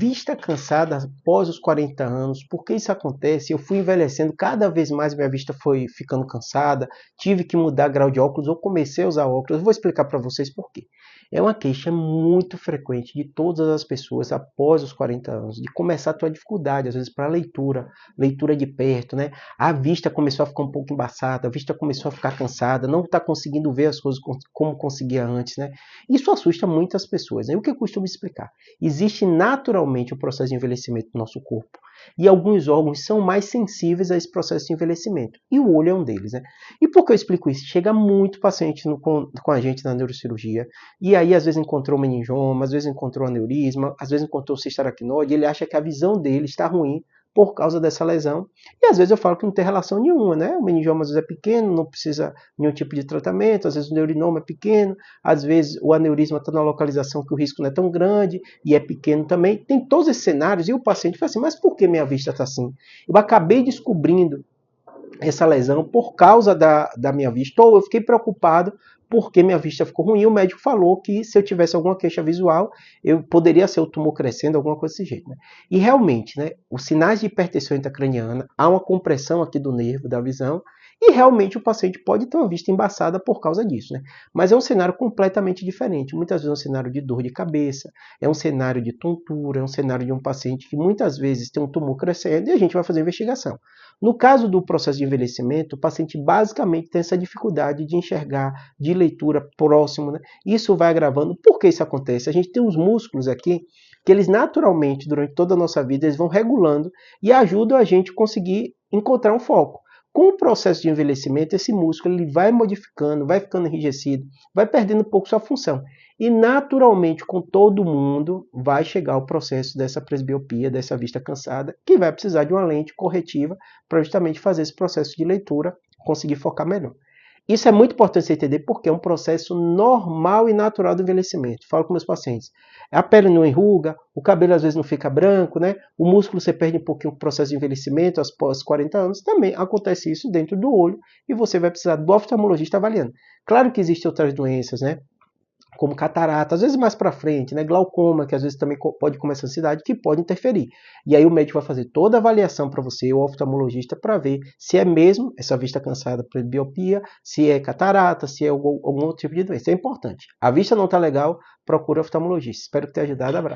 vista cansada após os 40 anos. Por que isso acontece? Eu fui envelhecendo, cada vez mais minha vista foi ficando cansada, tive que mudar grau de óculos, eu comecei a usar óculos. Eu vou explicar para vocês por quê. É uma queixa muito frequente de todas as pessoas após os 40 anos, de começar a ter dificuldade, às vezes, para leitura, leitura de perto, né? A vista começou a ficar um pouco embaçada, a vista começou a ficar cansada, não está conseguindo ver as coisas como conseguia antes, né? Isso assusta muitas pessoas, né? O que eu costumo explicar? Existe naturalmente o processo de envelhecimento do nosso corpo, e alguns órgãos são mais sensíveis a esse processo de envelhecimento, e o olho é um deles, né? E por que eu explico isso? Chega muito paciente com a gente na neurocirurgia, e aí às vezes encontrou meningioma, às vezes encontrou aneurisma, às vezes encontrou cisto aracnoide, e ele acha que a visão dele está ruim por causa dessa lesão. E às vezes eu falo que não tem relação nenhuma, né? O meningioma às vezes é pequeno, não precisa de nenhum tipo de tratamento, às vezes o neurinoma é pequeno, às vezes o aneurisma está na localização que o risco não é tão grande e é pequeno também. Tem todos esses cenários e o paciente fala assim, mas por que minha vista está assim? Eu acabei descobrindo essa lesão por causa da minha vista, ou eu fiquei preocupado porque minha vista ficou ruim. O médico falou que se eu tivesse alguma queixa visual, eu poderia ser o tumor crescendo, alguma coisa desse jeito, né? E realmente, né, os sinais de hipertensão intracraniana, há uma compressão aqui do nervo da visão, e realmente o paciente pode ter uma vista embaçada por causa disso, né? Mas é um cenário completamente diferente. Muitas vezes é um cenário de dor de cabeça, é um cenário de tontura, é um cenário de um paciente que muitas vezes tem um tumor crescendo e a gente vai fazer investigação. No caso do processo de envelhecimento, o paciente basicamente tem essa dificuldade de enxergar, de leitura próximo, né? Isso vai agravando. Por que isso acontece? A gente tem uns músculos aqui que eles naturalmente, durante toda a nossa vida, eles vão regulando e ajudam a gente a conseguir encontrar um foco. Com o processo de envelhecimento, esse músculo ele vai modificando, vai ficando enrijecido, vai perdendo um pouco sua função. E naturalmente, com todo mundo, vai chegar o processo dessa presbiopia, dessa vista cansada, que vai precisar de uma lente corretiva para justamente fazer esse processo de leitura, conseguir focar melhor. Isso é muito importante você entender porque é um processo normal e natural do envelhecimento. Falo com meus pacientes. A pele não enruga, o cabelo às vezes não fica branco, né? O músculo você perde um pouquinho o processo de envelhecimento após 40 anos. Também acontece isso dentro do olho e você vai precisar do oftalmologista avaliando. Claro que existem outras doenças, né? Como catarata, às vezes mais para frente, né? Glaucoma, que às vezes também pode começar a ansiedade, que pode interferir. E aí o médico vai fazer toda a avaliação para você, o oftalmologista, para ver se é mesmo essa vista cansada por biopia, se é catarata, se é algum outro tipo de doença. É importante. A vista não está legal, procura oftalmologista. Espero que tenha ajudado. Abraço.